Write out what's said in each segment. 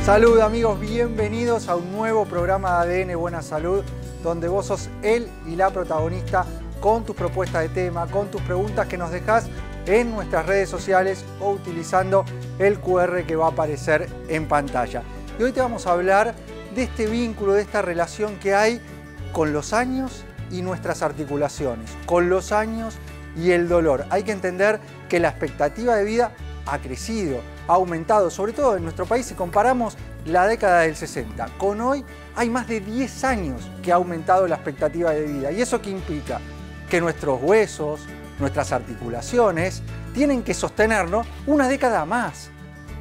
Salud amigos, bienvenidos a un nuevo programa de ADN Buena Salud, donde vos sos el y la protagonista con tus propuestas de tema, con tus preguntas que nos dejás en nuestras redes sociales o utilizando el QR que va a aparecer en pantalla. Y hoy te vamos a hablar de este vínculo, de esta relación que hay con los años y nuestras articulaciones, con los años y el dolor. Hay que entender que la expectativa de vida ha crecido, ha aumentado, sobre todo en nuestro país si comparamos la década del 60. Con hoy hay más de 10 años que ha aumentado la expectativa de vida. ¿Y eso qué implica? Que nuestros huesos, nuestras articulaciones, tienen que sostenernos una década más.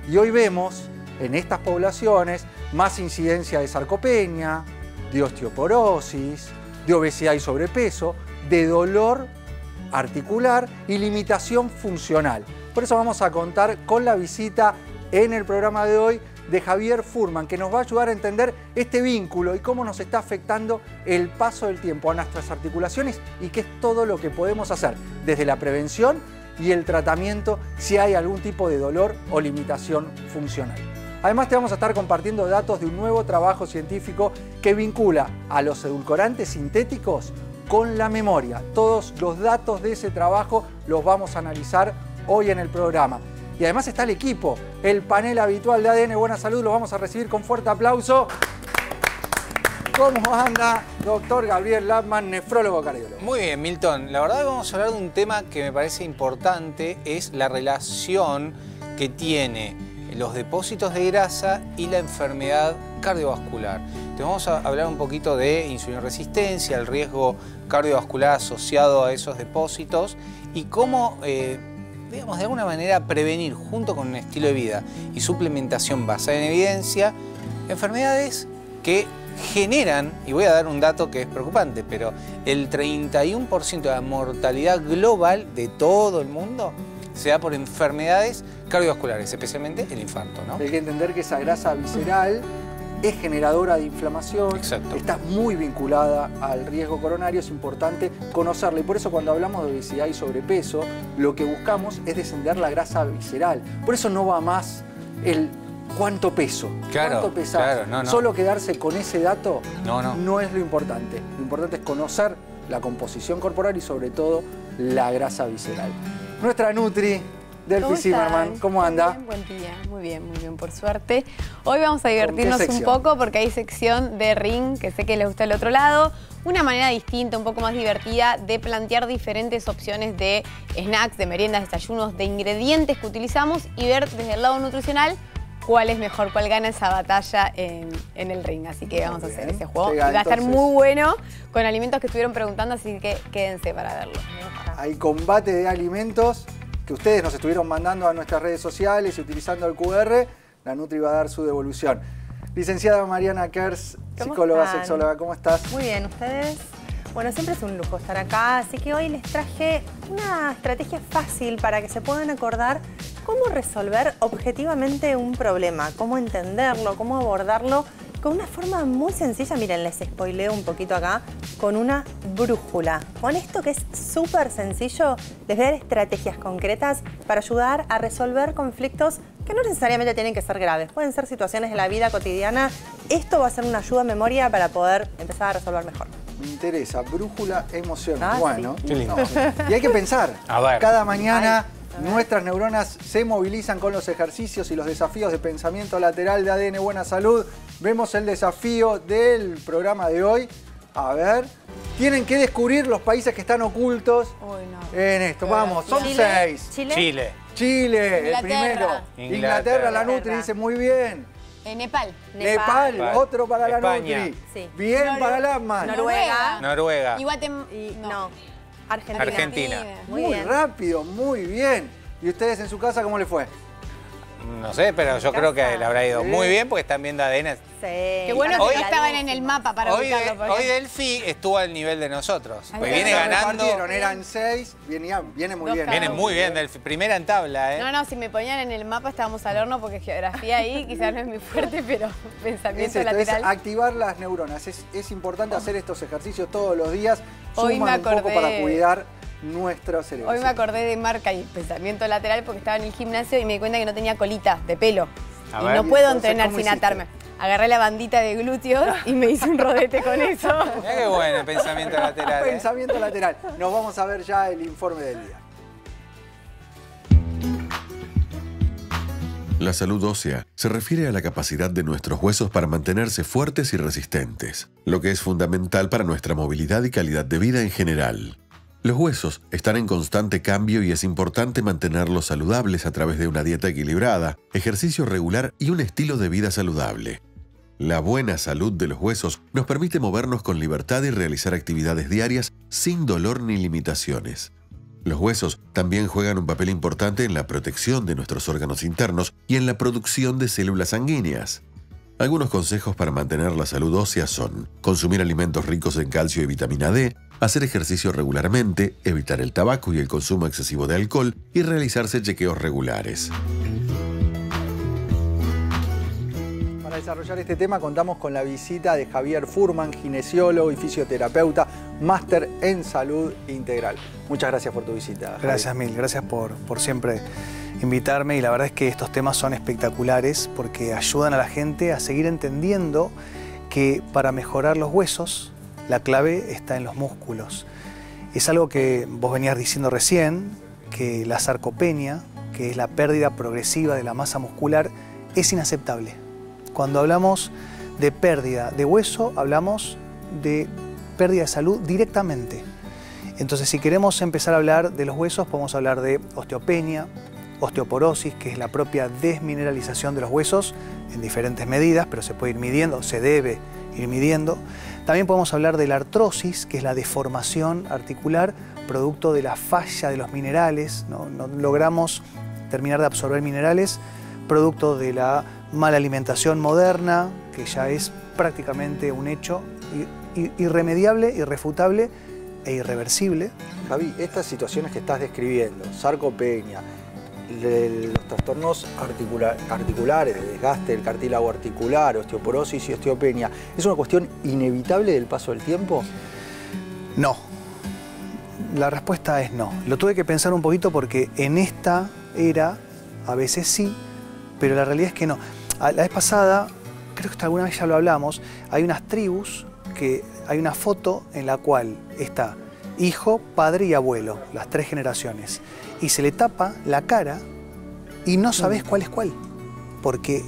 Y hoy vemos en estas poblaciones más incidencia de sarcopenia, de osteoporosis, de obesidad y sobrepeso, de dolor articular y limitación funcional. Por eso vamos a contar con la visita en el programa de hoy de Javier Furman, que nos va a ayudar a entender este vínculo y cómo nos está afectando el paso del tiempo a nuestras articulaciones y qué es todo lo que podemos hacer desde la prevención y el tratamiento si hay algún tipo de dolor o limitación funcional. Además te vamos a estar compartiendo datos de un nuevo trabajo científico que vincula a los edulcorantes sintéticos con la memoria. Todos los datos de ese trabajo los vamos a analizar hoy en el programa. Y además está el equipo, el panel habitual de ADN Buena Salud, lo vamos a recibir con fuerte aplauso. ¿Cómo anda, doctor Gabriel Lapman, nefrólogo cardiólogo? Muy bien, Milton. La verdad que vamos a hablar de un tema que me parece importante, es la relación que tiene los depósitos de grasa y la enfermedad cardiovascular. Entonces vamos a hablar un poquito de insulinoresistencia, el riesgo cardiovascular asociado a esos depósitos y cómo, digamos, de alguna manera prevenir junto con un estilo de vida y suplementación basada en evidencia, enfermedades que generan, y voy a dar un dato que es preocupante, pero el 31% de la mortalidad global de todo el mundo se da por enfermedades cardiovasculares, especialmente el infarto, ¿no? Hay que entender que esa grasa visceral es generadora de inflamación. Exacto. Está muy vinculada al riesgo coronario, es importante conocerla. Y por eso cuando hablamos de obesidad y sobrepeso, lo que buscamos es descender la grasa visceral. Por eso no va más el cuánto peso, claro, cuánto pesás. Claro, no. Solo quedarse con ese dato no es lo importante. Lo importante es conocer la composición corporal y sobre todo la grasa visceral. Nuestra Nutri, Delphi Zimmerman, ¿cómo anda? Buen día, muy bien, por suerte. Hoy vamos a divertirnos un poco porque hay sección de ring, que sé que les gusta el otro lado. Una manera distinta, un poco más divertida de plantear diferentes opciones de snacks, de meriendas, desayunos, de ingredientes que utilizamos y ver desde el lado nutricional cuál es mejor, cuál gana esa batalla en el ring. Así que vamos a hacer ese juego. Va a estar muy bueno con alimentos que estuvieron preguntando, así que quédense para verlo. Hay combate de alimentos que ustedes nos estuvieron mandando a nuestras redes sociales y utilizando el QR, la Nutri va a dar su devolución. Licenciada Mariana Kers, psicóloga, sexóloga, ¿cómo estás? Muy bien, ¿ustedes? Bueno, siempre es un lujo estar acá, así que hoy les traje una estrategia fácil para que se puedan acordar cómo resolver objetivamente un problema, cómo entenderlo, cómo abordarlo con una forma muy sencilla. Miren, les spoileo un poquito acá, con una brújula. Con esto que es súper sencillo, les voy a dar estrategias concretas para ayudar a resolver conflictos que no necesariamente tienen que ser graves. Pueden ser situaciones de la vida cotidiana. Esto va a ser una ayuda a memoria para poder empezar a resolver mejor. Me interesa, brújula emocional. Bueno, sí. Qué lindo. Y hay que pensar, a ver. Cada mañana nuestras neuronas se movilizan con los ejercicios y los desafíos de pensamiento lateral de ADN Buena Salud. Vemos el desafío del programa de hoy. A ver, tienen que descubrir los países que están ocultos en esto. Vamos, son 6. Chile, el primero. Inglaterra, la Nutri dice muy bien. Nepal, otro para España. la Nutri. Sí. Bien para Lapman. Noruega. No. Argentina. Muy rápido, muy bien. ¿Y ustedes en su casa cómo les fue? No sé, pero yo creo que le habrá ido muy bien porque están viendo ADN. Sí. Qué bueno que no estaban en el mapa para ubicarlo. Hoy Delphi estuvo al nivel de nosotros. Pues viene Se ganando. repartieron, eran 6, viene muy bien. Viene muy bien Delphi. Primera en tabla, ¿eh? No, si me ponían en el mapa estábamos al horno porque geografía ahí quizás no es muy fuerte, pero pensamiento lateral. Es activar las neuronas. Es importante hacer estos ejercicios todos los días. Hoy me acordé un poco para cuidar nuestro cerebro. Hoy me acordé de marca y pensamiento lateral porque estaba en el gimnasio y me di cuenta que no tenía colita de pelo. Y no puedo entrenar sin atarme. Agarré la bandita de glúteos y me hice un rodete con eso. Mirá qué bueno el pensamiento lateral. Pensamiento lateral. Nos vamos a ver ya el informe del día. La salud ósea se refiere a la capacidad de nuestros huesos para mantenerse fuertes y resistentes, lo que es fundamental para nuestra movilidad y calidad de vida en general. Los huesos están en constante cambio y es importante mantenerlos saludables a través de una dieta equilibrada, ejercicio regular y un estilo de vida saludable. La buena salud de los huesos nos permite movernos con libertad y realizar actividades diarias sin dolor ni limitaciones. Los huesos también juegan un papel importante en la protección de nuestros órganos internos y en la producción de células sanguíneas. Algunos consejos para mantener la salud ósea son: consumir alimentos ricos en calcio y vitamina D, hacer ejercicio regularmente, evitar el tabaco y el consumo excesivo de alcohol y realizarse chequeos regulares. Para desarrollar este tema contamos con la visita de Javier Furman, kinesiólogo y fisioterapeuta, máster en salud integral. Muchas gracias por tu visita, Javier. Gracias mil, gracias por siempre invitarme, y la verdad es que estos temas son espectaculares porque ayudan a la gente a seguir entendiendo que para mejorar los huesos la clave está en los músculos. Es algo que vos venías diciendo recién, que la sarcopenia, que es la pérdida progresiva de la masa muscular, es inaceptable. Cuando hablamos de pérdida de hueso, hablamos de pérdida de salud directamente. Entonces, si queremos empezar a hablar de los huesos, podemos hablar de osteopenia, osteoporosis, que es la propia desmineralización de los huesos en diferentes medidas, pero se puede ir midiendo, se debe ir midiendo. También podemos hablar de la artrosis, que es la deformación articular, producto de la falla de los minerales, no logramos terminar de absorber minerales, producto de la mala alimentación moderna, que ya es prácticamente un hecho irremediable, irrefutable e irreversible. Javi, estas situaciones que estás describiendo, sarcopenia, los trastornos articulares, de desgaste del cartílago articular, osteoporosis y osteopenia, ¿es una cuestión inevitable del paso del tiempo? No. La respuesta es no. Lo tuve que pensar un poquito porque en esta era a veces sí, pero la realidad es que no. La vez pasada, creo que alguna vez ya lo hablamos, hay unas tribus que hay una foto en la cual está hijo, padre y abuelo, las tres generaciones, y se le tapa la cara y no sabes cuál es cuál, porque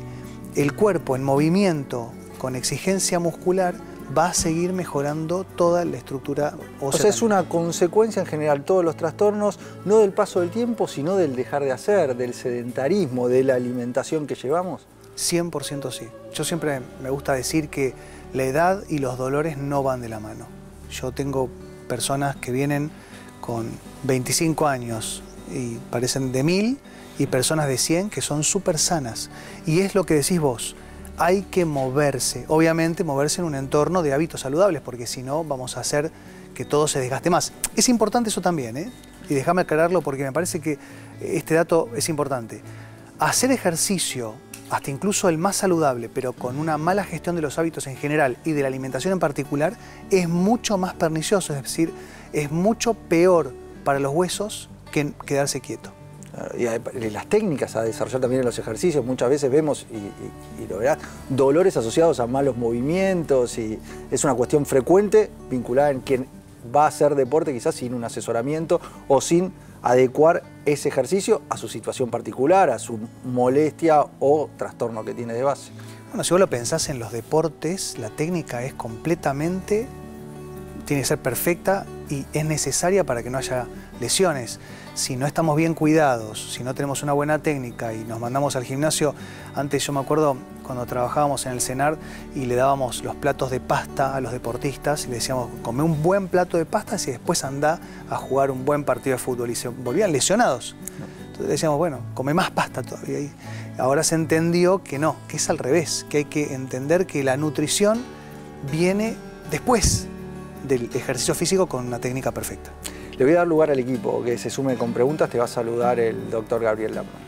el cuerpo en movimiento con exigencia muscular va a seguir mejorando toda la estructura ósea. O sea, es una consecuencia en general, todos los trastornos, no del paso del tiempo, sino del dejar de hacer, del sedentarismo, de la alimentación que llevamos. 100% sí. Yo siempre me gusta decir que la edad y los dolores no van de la mano. Yo tengo personas que vienen con 25 años y parecen de 1000, y personas de 100 que son súper sanas. Y es lo que decís vos, hay que moverse. Obviamente moverse en un entorno de hábitos saludables, porque si no vamos a hacer que todo se desgaste más. Es importante eso también, ¿eh? Y déjame aclararlo porque me parece que este dato es importante. Hacer ejercicio, hasta incluso el más saludable, pero con una mala gestión de los hábitos en general y de la alimentación en particular, es mucho más pernicioso, es decir, es mucho peor para los huesos que quedarse quieto. Y las técnicas a desarrollar también en los ejercicios, muchas veces vemos, y lo verás, dolores asociados a malos movimientos, y es una cuestión frecuente vinculada en quien va a hacer deporte quizás sin un asesoramiento o sin adecuar ese ejercicio a su situación particular, a su molestia o trastorno que tiene de base. Bueno, si vos lo pensás en los deportes, la técnica es completamente, tiene que ser perfecta y es necesaria para que no haya lesiones. Si no estamos bien cuidados, si no tenemos una buena técnica y nos mandamos al gimnasio, antes yo me acuerdo cuando trabajábamos en el CENAR y le dábamos los platos de pasta a los deportistas y le decíamos, come un buen plato de pasta y después anda a jugar un buen partido de fútbol, y se volvían lesionados. Entonces decíamos, bueno, come más pasta todavía. Y ahora se entendió que no, que es al revés, que hay que entender que la nutrición viene después del ejercicio físico con una técnica perfecta. Le voy a dar lugar al equipo que se sume con preguntas. Te va a saludar el doctor Gabriel Lampman.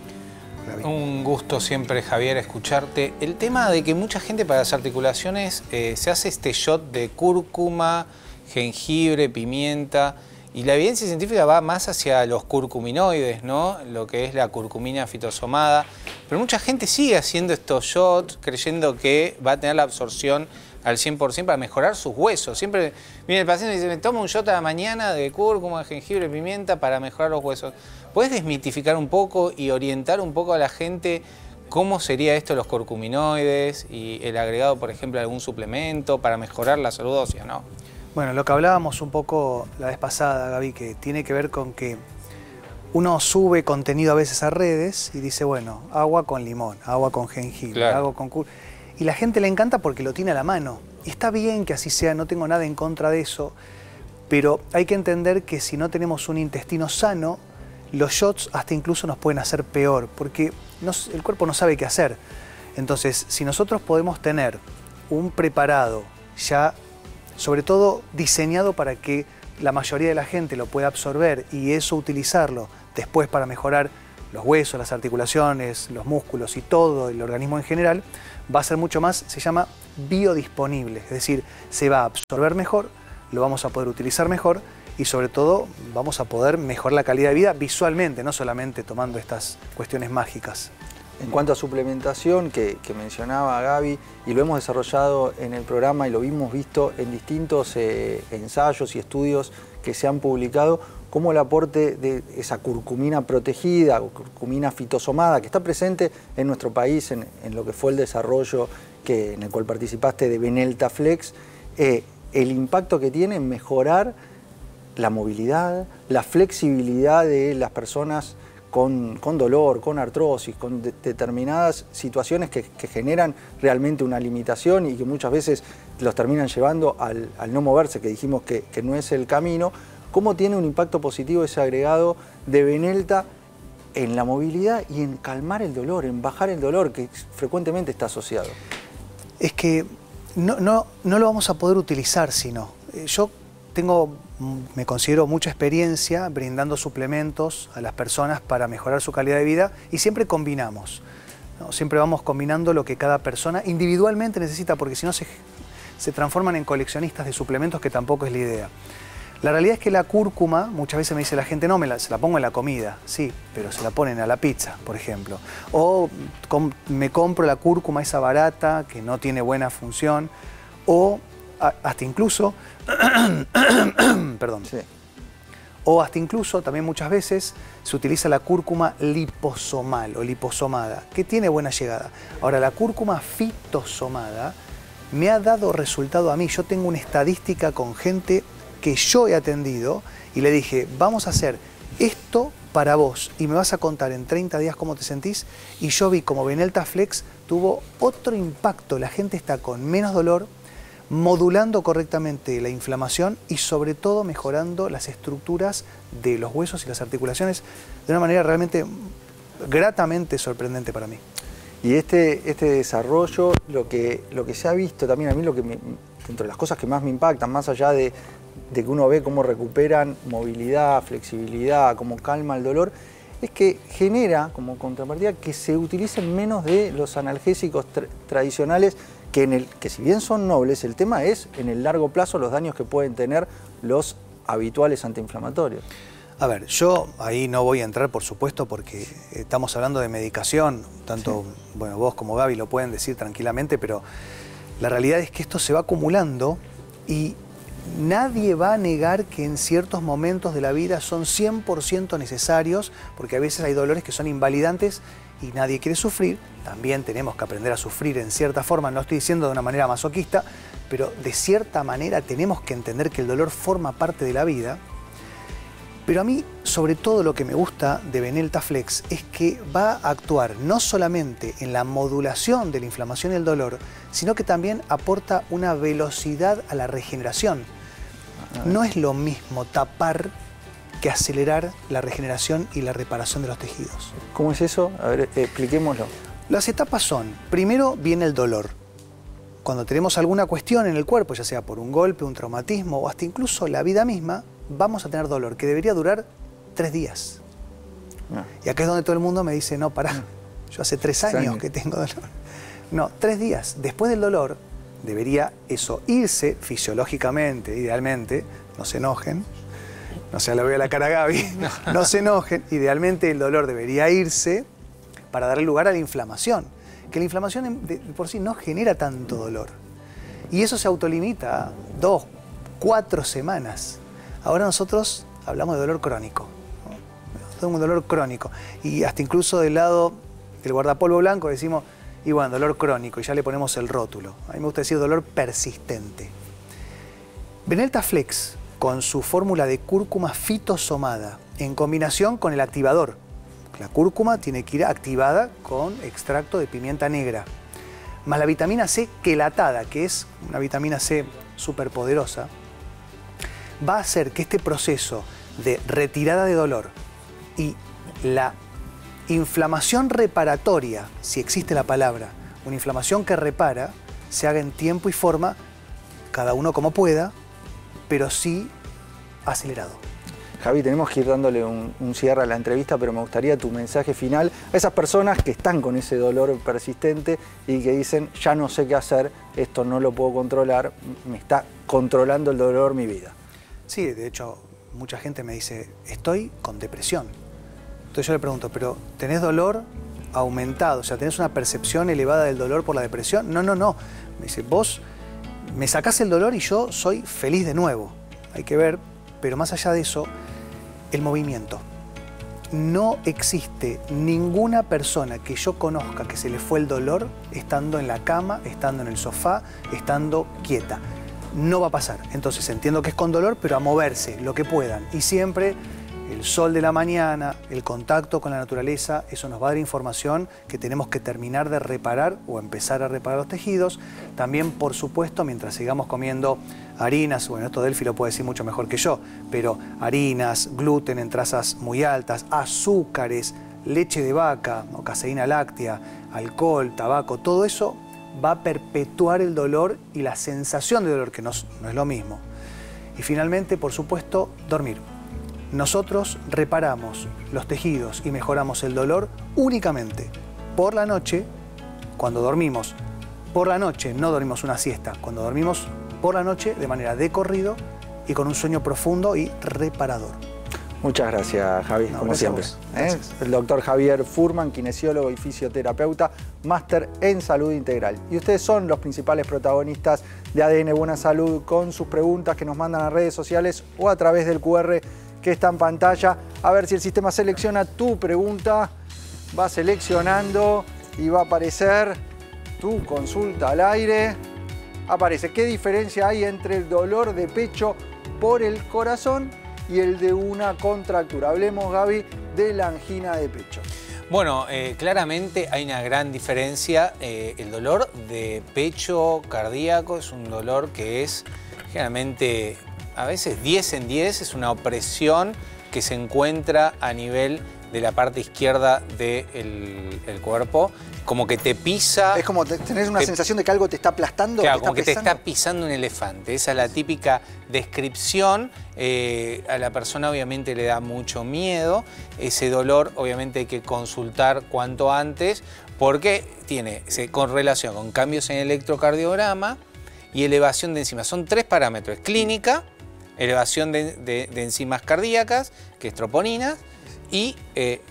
Un gusto siempre, Javier, escucharte. El tema de que mucha gente para las articulaciones se hace este shot de cúrcuma, jengibre, pimienta, Y la evidencia científica va más hacia los curcuminoides, ¿no? Lo que es la curcumina fitosomada. Pero mucha gente sigue haciendo estos shots creyendo que va a tener la absorción al 100% para mejorar sus huesos. Siempre viene el paciente y dice, me tomo un shot a la mañana de cúrcuma, jengibre, pimienta para mejorar los huesos. ¿Puedes desmitificar un poco y orientar un poco a la gente cómo sería esto los curcuminoides y el agregado, por ejemplo, de algún suplemento para mejorar la salud ósea, ¿no? Bueno, lo que hablábamos un poco la vez pasada, Gaby, que tiene que ver con que uno sube contenido a veces a redes y dice, bueno, agua con limón, agua con jengibre, claro, agua con cúrcuma. Y la gente le encanta porque lo tiene a la mano. Y está bien que así sea, no tengo nada en contra de eso, pero hay que entender que si no tenemos un intestino sano, los shots hasta incluso nos pueden hacer peor, porque el cuerpo no sabe qué hacer. Entonces, si nosotros podemos tener un preparado ya, sobre todo diseñado para que la mayoría de la gente lo pueda absorber y eso utilizarlo después para mejorar los huesos, las articulaciones, los músculos y todo el organismo en general, va a ser mucho más, se llama biodisponible, es decir, se va a absorber mejor, lo vamos a poder utilizar mejor y sobre todo vamos a poder mejorar la calidad de vida visualmente, no solamente tomando estas cuestiones mágicas. En cuanto a suplementación que mencionaba Gaby, y lo hemos desarrollado en el programa y lo hemos visto en distintos ensayos y estudios que se han publicado, cómo el aporte de esa curcumina protegida o curcumina fitosomada que está presente en nuestro país en lo que fue el desarrollo en el cual participaste de Benelta Flex, el impacto que tiene en mejorar la movilidad, la flexibilidad de las personas con dolor, con artrosis, con determinadas situaciones que generan realmente una limitación y que muchas veces los terminan llevando al no moverse, que dijimos que no es el camino. ¿Cómo tiene un impacto positivo ese agregado de Benelta en la movilidad y en calmar el dolor, en bajar el dolor que frecuentemente está asociado? Es que no lo vamos a poder utilizar si no. Yo me considero mucha experiencia brindando suplementos a las personas para mejorar su calidad de vida y siempre combinamos, ¿no? Siempre vamos combinando lo que cada persona individualmente necesita, porque si no se transforman en coleccionistas de suplementos, que tampoco es la idea. La realidad es que la cúrcuma, muchas veces me dice la gente, no, se la pongo en la comida, sí, pero se la ponen a la pizza, por ejemplo. O me compro la cúrcuma esa barata que no tiene buena función, o hasta incluso, perdón, sí. O hasta incluso también muchas veces se utiliza la cúrcuma liposomal o liposomada, que tiene buena llegada. Ahora, la cúrcuma fitosomada me ha dado resultado a mí. Yo tengo una estadística con gente que yo he atendido y le dije, vamos a hacer esto para vos y me vas a contar en 30 días cómo te sentís. Y yo vi como Benelta Flex tuvo otro impacto. La gente está con menos dolor, modulando correctamente la inflamación y sobre todo mejorando las estructuras de los huesos y las articulaciones de una manera realmente gratamente sorprendente para mí. Y este desarrollo, lo que se ha visto también, a mí entre las cosas que más me impactan, más allá de que uno ve cómo recuperan movilidad, flexibilidad, cómo calma el dolor, es que genera como contrapartida que se utilicen menos de los analgésicos tradicionales, que si bien son nobles, el tema es en el largo plazo los daños que pueden tener los habituales antiinflamatorios. A ver, yo ahí no voy a entrar, por supuesto, porque estamos hablando de medicación, tanto sí, bueno, vos como Gaby lo pueden decir tranquilamente, pero la realidad es que esto se va acumulando y nadie va a negar que en ciertos momentos de la vida son 100% necesarios, porque a veces hay dolores que son invalidantes y nadie quiere sufrir. También tenemos que aprender a sufrir en cierta forma, no estoy diciendo de una manera masoquista, pero de cierta manera tenemos que entender que el dolor forma parte de la vida. Pero a mí, sobre todo, lo que me gusta de Benelta Flex es que va a actuar no solamente en la modulación de la inflamación y el dolor, sino que también aporta una velocidad a la regeneración. No es lo mismo tapar que acelerar la regeneración y la reparación de los tejidos. ¿Cómo es eso? A ver, expliquémoslo. Las etapas son, primero viene el dolor. Cuando tenemos alguna cuestión en el cuerpo, ya sea por un golpe, un traumatismo o hasta incluso la vida misma, vamos a tener dolor, que debería durar 3 días. Y acá es donde todo el mundo me dice, no, pará, yo hace 3 años que tengo dolor. No, 3 días. Después del dolor, debería eso irse fisiológicamente, idealmente, no se enojen, no sé, le veo la cara a Gaby, no se enojen. Idealmente el dolor debería irse para darle lugar a la inflamación. Que la inflamación por sí no genera tanto dolor. Y eso se autolimita a 2, 4 semanas. Ahora nosotros hablamos de dolor crónico, ¿no? Tengo un dolor crónico. Y hasta incluso del lado del guardapolvo blanco decimos, y bueno, dolor crónico, y ya le ponemos el rótulo. A mí me gusta decir dolor persistente. Benelta Flex, con su fórmula de cúrcuma fitosomada, en combinación con el activador. La cúrcuma tiene que ir activada con extracto de pimienta negra, más la vitamina C quelatada, que es una vitamina C superpoderosa, va a hacer que este proceso de retirada de dolor y la inflamación reparatoria, si existe la palabra, una inflamación que repara, se haga en tiempo y forma, cada uno como pueda, pero sí acelerado. Javi, tenemos que ir dándole un cierre a la entrevista, pero me gustaría tu mensaje final a esas personas que están con ese dolor persistente y que dicen, ya no sé qué hacer, esto no lo puedo controlar, me está controlando el dolor mi vida. Sí, de hecho, mucha gente me dice, estoy con depresión. Entonces yo le pregunto, ¿pero tenés dolor aumentado? O sea, ¿tenés una percepción elevada del dolor por la depresión? No, no, no. Me dice, vos me sacás el dolor y yo soy feliz de nuevo. Hay que ver, pero más allá de eso, el movimiento. No existe ninguna persona que yo conozca que se le fue el dolor estando en la cama, estando en el sofá, estando quieta. No va a pasar. Entonces entiendo que es con dolor, pero a moverse lo que puedan. Y siempre el sol de la mañana, el contacto con la naturaleza, eso nos va a dar información que tenemos que terminar de reparar o empezar a reparar los tejidos. También, por supuesto, mientras sigamos comiendo harinas, bueno, esto Delphi lo puede decir mucho mejor que yo, pero harinas, gluten en trazas muy altas, azúcares, leche de vaca, o caseína láctea, alcohol, tabaco, todo eso va a perpetuar el dolor y la sensación de dolor, que no es lo mismo. Y finalmente, por supuesto, dormir. Nosotros reparamos los tejidos y mejoramos el dolor únicamente por la noche, cuando dormimos. Por la noche no dormimos una siesta, cuando dormimos por la noche de manera de corrido y con un sueño profundo y reparador. Muchas gracias, Javi, como siempre. El doctor Javier Furman, kinesiólogo y fisioterapeuta, máster en salud integral. Y ustedes son los principales protagonistas de ADN Buena Salud con sus preguntas que nos mandan a redes sociales o a través del QR que está en pantalla. A ver si el sistema selecciona tu pregunta. Va seleccionando y va a aparecer tu consulta al aire. Aparece qué diferencia hay entre el dolor de pecho por el corazón y el de una contractura. Hablemos, Gaby, de la angina de pecho. Bueno, claramente hay una gran diferencia. El dolor de pecho cardíaco es un dolor que es generalmente, a veces 10 en 10, es una opresión que se encuentra a nivel de la parte izquierda del cuerpo, como que te pisa. Es como tenés una sensación de que algo te está aplastando. Claro, como que te está pisando un elefante. Esa es la típica descripción. A la persona obviamente le da mucho miedo. Ese dolor obviamente hay que consultar cuanto antes porque tiene correlación con cambios en el electrocardiograma y elevación de enzimas. Son 3 parámetros: clínica, elevación de enzimas cardíacas, que es troponinas, y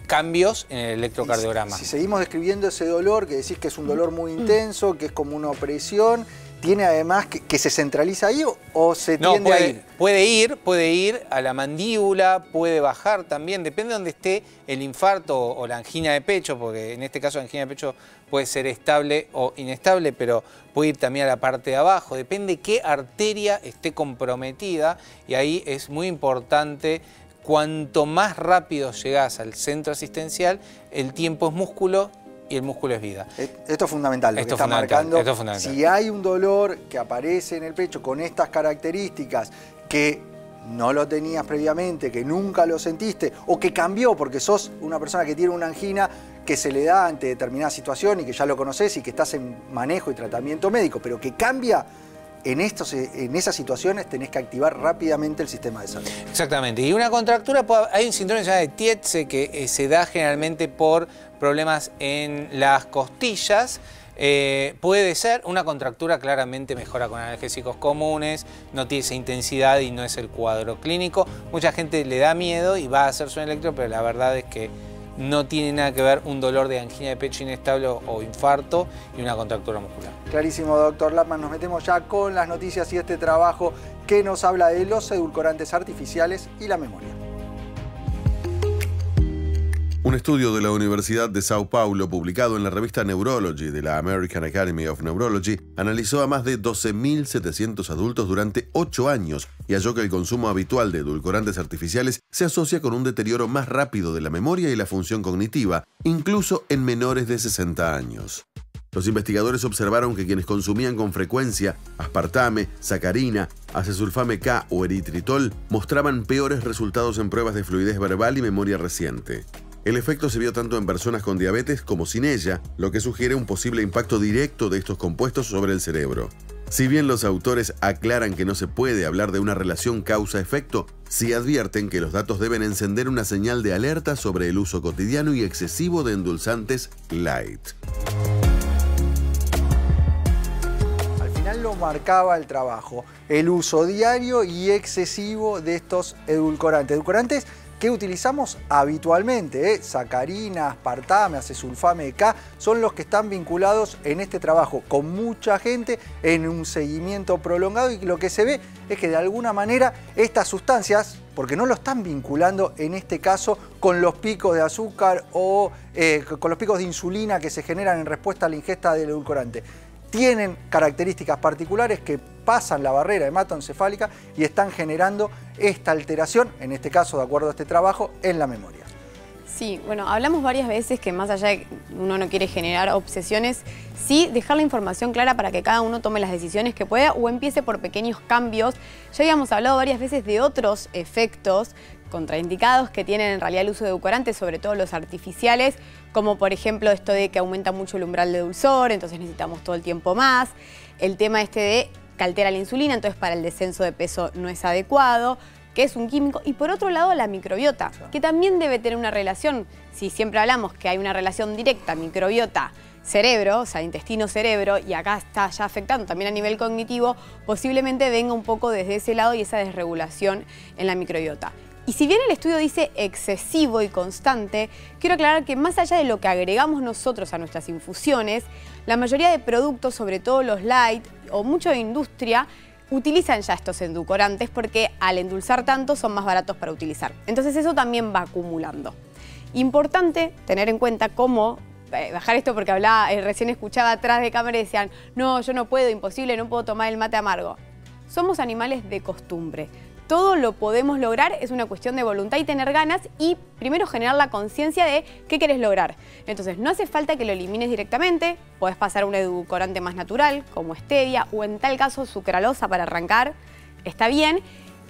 cambios en el electrocardiograma. Si seguimos describiendo ese dolor, que decís que es un dolor muy intenso, que es como una opresión, ¿tiene además que se centraliza ahí o se tiende a ir? Puede ir a la mandíbula, puede bajar también, depende de donde esté el infarto o la angina de pecho, porque en este caso la angina de pecho puede ser estable o inestable, pero puede ir también a la parte de abajo, depende qué arteria esté comprometida, y ahí es muy importante. Cuanto más rápido llegás al centro asistencial, el tiempo es músculo y el músculo es vida. Esto es fundamental, lo que está marcando. Esto es fundamental. Si hay un dolor que aparece en el pecho con estas características, que no lo tenías previamente, que nunca lo sentiste, o que cambió porque sos una persona que tiene una angina que se le da ante determinada situación y que ya lo conoces y que estás en manejo y tratamiento médico, pero que cambia, en esas situaciones tenés que activar rápidamente el sistema de salud. Exactamente. Y una contractura, hay un síndrome que se llama de Tietze que se da generalmente por problemas en las costillas. Puede ser, una contractura claramente mejora con analgésicos comunes, no tiene esa intensidad y no es el cuadro clínico. Mucha gente le da miedo y va a hacerse un electro, pero la verdad es que no tiene nada que ver un dolor de angina de pecho inestable o infarto y una contractura muscular. Clarísimo, doctor Lapman. Nos metemos ya con las noticias y este trabajo que nos habla de los edulcorantes artificiales y la memoria. Un estudio de la Universidad de Sao Paulo, publicado en la revista Neurology de la American Academy of Neurology, analizó a más de 12.700 adultos durante 8 años y halló que el consumo habitual de edulcorantes artificiales se asocia con un deterioro más rápido de la memoria y la función cognitiva, incluso en menores de 60 años. Los investigadores observaron que quienes consumían con frecuencia aspartame, sacarina, acesulfame K o eritritol mostraban peores resultados en pruebas de fluidez verbal y memoria reciente. El efecto se vio tanto en personas con diabetes como sin ella, lo que sugiere un posible impacto directo de estos compuestos sobre el cerebro. Si bien los autores aclaran que no se puede hablar de una relación causa-efecto, sí advierten que los datos deben encender una señal de alerta sobre el uso cotidiano y excesivo de endulzantes light. Al final lo marcaba el trabajo, el uso diario y excesivo de estos edulcorantes. Edulcorantes que utilizamos habitualmente, sacarina, aspartame, acesulfame K, son los que están vinculados en este trabajo con mucha gente en un seguimiento prolongado, y lo que se ve es que de alguna manera estas sustancias, porque no lo están vinculando en este caso con los picos de azúcar o con los picos de insulina que se generan en respuesta a la ingesta del edulcorante, tienen características particulares que pasan la barrera hematoencefálica y están generando esta alteración, en este caso, de acuerdo a este trabajo, en la memoria. Sí, bueno, hablamos varias veces que más allá de que uno no quiere generar obsesiones, sí dejar la información clara para que cada uno tome las decisiones que pueda o empiece por pequeños cambios. Ya habíamos hablado varias veces de otros efectos contraindicados que tienen en realidad el uso de edulcorantes, sobre todo los artificiales, como por ejemplo esto de que aumenta mucho el umbral de dulzor, entonces necesitamos todo el tiempo más. El tema este de que altera la insulina, entonces para el descenso de peso no es adecuado, que es un químico. Y por otro lado la microbiota, que también debe tener una relación. Si siempre hablamos que hay una relación directa microbiota-cerebro, o sea, intestino-cerebro, y acá está ya afectando también a nivel cognitivo, posiblemente venga un poco desde ese lado y esa desregulación en la microbiota. Y si bien el estudio dice excesivo y constante, quiero aclarar que más allá de lo que agregamos nosotros a nuestras infusiones, la mayoría de productos, sobre todo los light o mucho de industria, utilizan ya estos edulcorantes porque al endulzar tanto son más baratos para utilizar. Entonces eso también va acumulando. Importante tener en cuenta cómo bajar esto, porque recién escuchaba atrás de cámara y decían, no, yo no puedo, imposible, no puedo tomar el mate amargo. Somos animales de costumbre. Todo lo podemos lograr, es una cuestión de voluntad y tener ganas y primero generar la conciencia de qué querés lograr. Entonces no hace falta que lo elimines directamente, podés pasar a un edulcorante más natural como stevia o en tal caso sucralosa para arrancar, está bien.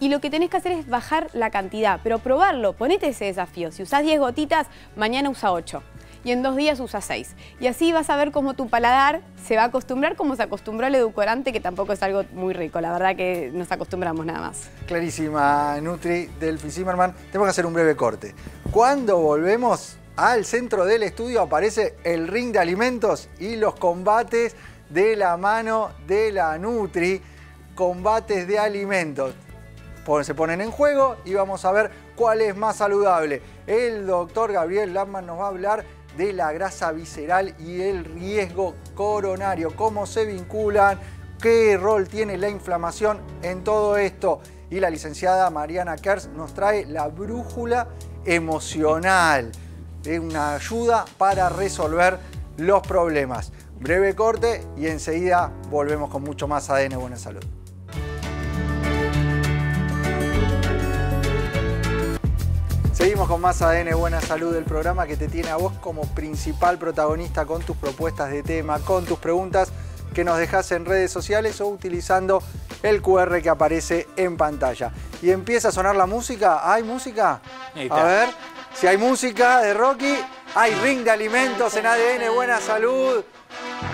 Y lo que tenés que hacer es bajar la cantidad, pero probarlo, ponete ese desafío. Si usás 10 gotitas, mañana usa 8. Y en 2 días usa 6. Y así vas a ver cómo tu paladar se va a acostumbrar como se acostumbró al edulcorante, que tampoco es algo muy rico. La verdad que nos acostumbramos nada más. Clarísima, Nutri, Delphi Zimmerman. Tenemos que hacer un breve corte. Cuando volvemos al centro del estudio aparece el ring de alimentos y los combates de la mano de la Nutri. Combates de alimentos. Se ponen en juego y vamos a ver cuál es más saludable. El doctor Gabriel Lapman nos va a hablar de la grasa visceral y el riesgo coronario, cómo se vinculan, qué rol tiene la inflamación en todo esto. Y la licenciada Mariana Kers nos trae la brújula emocional, una ayuda para resolver los problemas. Breve corte y enseguida volvemos con mucho más ADN Buena Salud. Seguimos con más ADN Buena Salud, el programa que te tiene a vos como principal protagonista con tus propuestas de tema, con tus preguntas que nos dejás en redes sociales o utilizando el QR que aparece en pantalla. Y empieza a sonar la música. ¿Hay música? A ver, si hay música de Rocky, hay ring de alimentos en ADN Buena Salud.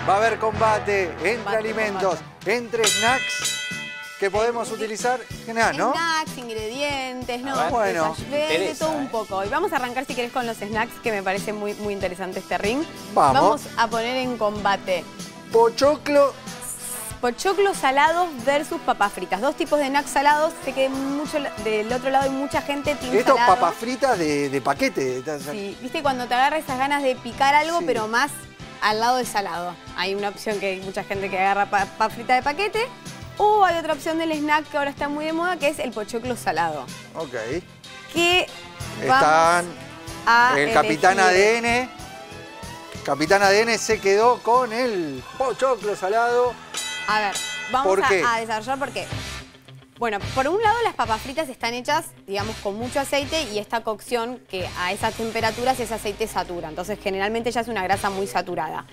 Va a haber combate entre alimentos, entre snacks que podemos utilizar, general, ¿no? Snacks, ingredientes, ¿no? Bueno, de todo un poco. Y vamos a arrancar, si querés, con los snacks, que me parece muy interesante este ring. Vamos a poner en combate Pochoclo. Pochoclos salados versus papas fritas. Dos tipos de snacks salados. Sé que del otro lado hay mucha gente team Estos salado. papas fritas de paquete. Sí, viste cuando te agarra esas ganas de picar algo, Sí. pero más al lado del salado. Hay una opción que hay mucha gente que agarra papa frita de paquete. O hay otra opción del snack que ahora está muy de moda, que es el pochoclo salado. Ok. Que Están a el Capitán elegir. ADN. Capitán ADN se quedó con el pochoclo salado. A ver, vamos ¿Por qué? a desarrollar por qué. Bueno, por un lado las papas fritas están hechas, digamos, con mucho aceite y esta cocción que a esas temperaturas ese aceite satura. Entonces generalmente ya es una grasa muy saturada.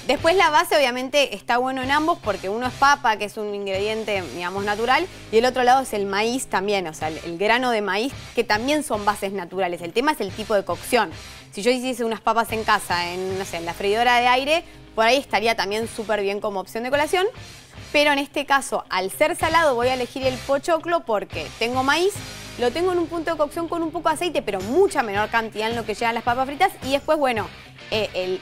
Después la base obviamente está bueno en ambos porque uno es papa, que es un ingrediente, digamos, natural, y el otro lado es el maíz también, o sea, el grano de maíz, que también son bases naturales. El tema es el tipo de cocción. Si yo hiciese unas papas en casa, no sé, en la freidora de aire, por ahí estaría también súper bien como opción de colación. Pero en este caso, al ser salado, voy a elegir el pochoclo porque tengo maíz, lo tengo en un punto de cocción con un poco de aceite, pero mucha menor cantidad en lo que llegan las papas fritas. Y después, bueno,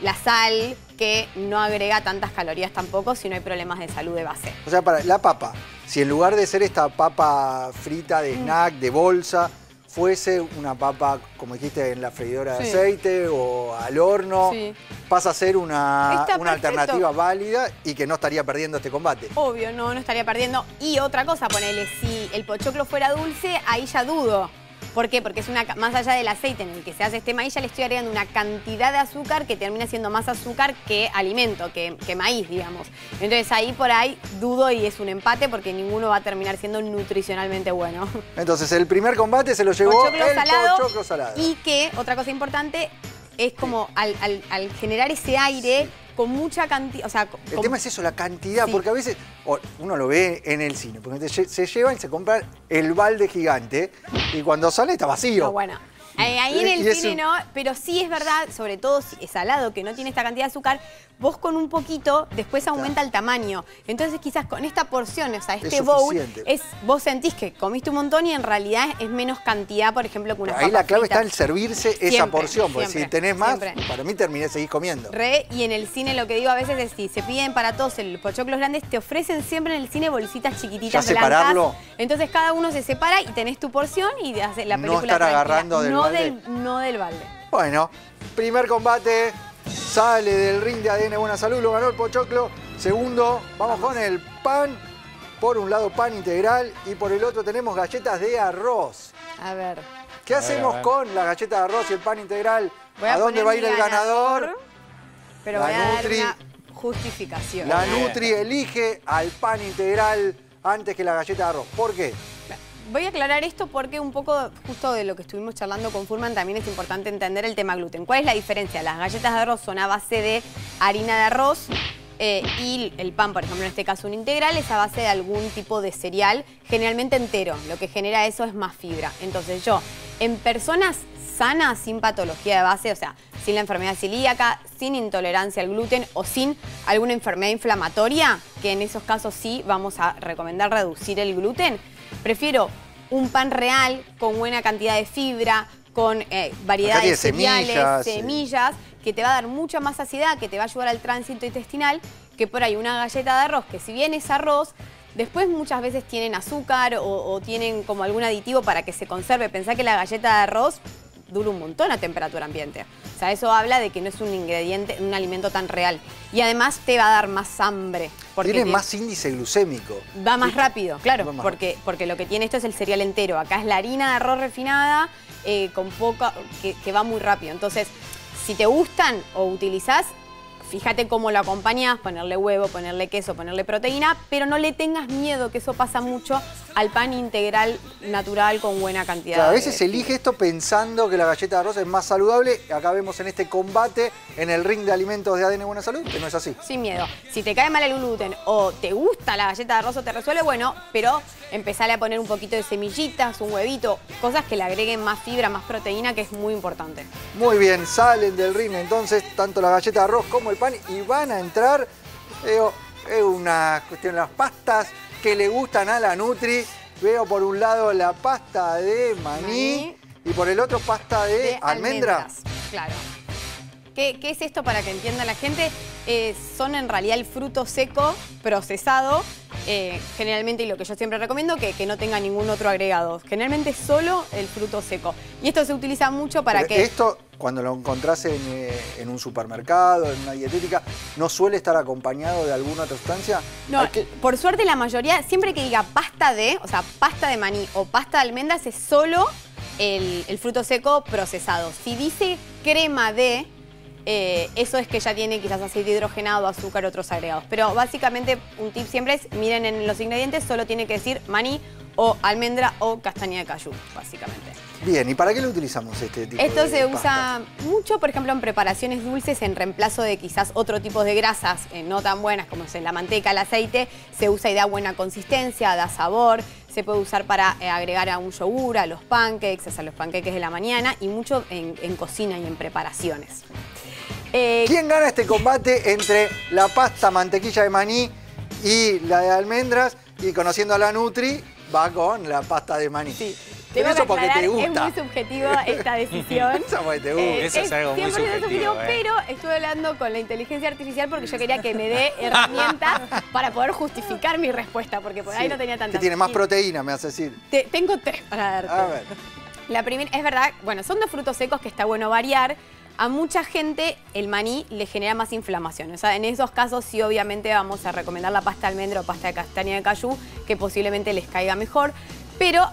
la sal, que no agrega tantas calorías tampoco si no hay problemas de salud de base. O sea, para la papa, si en lugar de ser esta papa frita de snack, de bolsa, fuese una papa, como dijiste, en la freidora de Sí. aceite o al horno, Sí. pasa a ser una Está perfecto. alternativa válida y que no estaría perdiendo este combate. Obvio, no estaría perdiendo. Y otra cosa, ponele, si el pochoclo fuera dulce, ahí ya dudo. ¿Por qué? Porque es más allá del aceite en el que se hace este maíz, ya le estoy agregando una cantidad de azúcar que termina siendo más azúcar que alimento, que maíz, digamos. Entonces ahí por ahí dudo y es un empate porque ninguno va a terminar siendo nutricionalmente bueno. Entonces, el primer combate se lo llevó Pochoclo el salado, pochoclo salado. Y que, otra cosa importante, es como al generar ese aire con mucha cantidad, o sea, El tema es eso, la cantidad, Sí. porque a veces uno lo ve en el cine, porque se llevan y se compran el balde gigante y cuando sale está vacío. No, bueno. Ahí en Y el es cine no, pero sí es verdad, sobre todo si es salado, que no tiene esta cantidad de azúcar, vos con un poquito después aumenta el tamaño. Entonces quizás con esta porción, o sea, este bowl, suficiente. vos sentís que comiste un montón y en realidad es menos cantidad, por ejemplo, que una Ahí la clave está en servirse esa Siempre, porción, porque siempre, si tenés más, siempre. para mí seguís comiendo. Y en el cine lo que digo a veces es si se piden para todos el pochoclos grandes, te ofrecen siempre en el cine bolsitas chiquititas Ya blancas. separarlo. Entonces cada uno se separa y tenés tu porción y haces la No película estar tranquila. agarrando del balde. No del balde. Bueno, primer combate, sale del ring de ADN Buena Salud, lo ganó el pochoclo. Segundo, vamos con el pan. Por un lado pan integral y por el otro tenemos galletas de arroz. A ver. ¿Qué hacemos con la galleta de arroz y el pan integral? Voy ¿A dónde poner va a ir mi el ganador? Pero La voy a dar Nutri. una justificación. La Nutri elige al pan integral antes que la galleta de arroz. ¿Por qué? Voy a aclarar esto porque un poco justo de lo que estuvimos charlando con Furman también es importante entender el tema gluten. ¿Cuál es la diferencia? Las galletas de arroz son a base de harina de arroz y el pan, por ejemplo, en este caso un integral, es a base de algún tipo de cereal, generalmente entero. Lo que genera eso es más fibra. Entonces yo, en personas sanas, sin patología de base, o sea, sin la enfermedad celíaca, sin intolerancia al gluten o sin alguna enfermedad inflamatoria, que en esos casos sí vamos a recomendar reducir el gluten, prefiero un pan real con buena cantidad de fibra, con variedad de cereales, semillas, que te va a dar mucha más saciedad, que te va a ayudar al tránsito intestinal, que por ahí una galleta de arroz, que si bien es arroz, después muchas veces tienen azúcar o tienen como algún aditivo para que se conserve. Pensá que la galleta de arroz dura un montón a temperatura ambiente. O sea, eso habla de que no es un ingrediente, un alimento tan real. Y además te va a dar más hambre. Tiene más índice glucémico. Va más rápido, claro, Va más porque lo que tiene esto es el cereal entero. Acá es la harina de arroz refinada con poca, que va muy rápido. Entonces, si te gustan o utilizás, fíjate cómo lo acompañás, ponerle huevo, ponerle queso, ponerle proteína, pero no le tengas miedo, que eso pasa mucho al pan integral natural con buena cantidad. Claro, a veces se elige esto pensando que la galleta de arroz es más saludable. Acá vemos en este combate en el ring de alimentos de ADN Buena Salud que no es así. Sin miedo. Si te cae mal el gluten o te gusta la galleta de arroz o te resuelve, bueno, pero empezale a poner un poquito de semillitas, un huevito, cosas que le agreguen más fibra, más proteína, que es muy importante. Muy bien, salen del ring entonces tanto la galleta de arroz como el pan y van a entrar, es una cuestión, las pastas que le gustan a la Nutri. Veo por un lado la pasta de maní y por el otro pasta de almendra. Claro. ¿Qué es esto para que entienda la gente? Son en realidad el fruto seco procesado, generalmente, y lo que yo siempre recomiendo, que no tenga ningún otro agregado. Generalmente solo el fruto seco. Y esto se utiliza mucho para que... Esto, cuando lo encontrás en un supermercado, en una dietética, ¿no suele estar acompañado de alguna otra sustancia? No, por suerte la mayoría, siempre que diga pasta de, o sea, pasta de maní o pasta de almendras, es solo el fruto seco procesado. Si dice crema de... eso es que ya tiene quizás aceite hidrogenado, azúcar, otros agregados. Pero básicamente un tip siempre es, miren en los ingredientes, solo tiene que decir maní o almendra o castaña de cayú, básicamente. Bien, ¿y para qué lo utilizamos este tipo Esto de se pastas? usa mucho, por ejemplo, en preparaciones dulces, en reemplazo de quizás otro tipo de grasas no tan buenas como es la manteca, el aceite. Se usa y da buena consistencia, da sabor. Se puede usar para agregar a un yogur, a los pancakes, a los pancakes de la mañana y mucho en cocina y en preparaciones. ¿Quién gana este combate entre la pasta mantequilla de maní y la de almendras? Y conociendo a la Nutri, va con la pasta de maní. Sí. Pero eso porque te gusta. Es muy subjetiva esta decisión. Eso porque te gusta. Eso es algo muy subjetivo, pero estuve hablando con la inteligencia artificial porque yo quería que me dé herramientas para poder justificar mi respuesta, porque por ahí no tenía tantas. Que tiene más proteína, me vas a decir. Tengo 3 para darte. A ver. La primera, es verdad, bueno, son 2 frutos secos que está bueno variar. A mucha gente el maní le genera más inflamación. O sea, en esos casos sí obviamente vamos a recomendar la pasta de almendra o pasta de castaña de cayú, que posiblemente les caiga mejor. Pero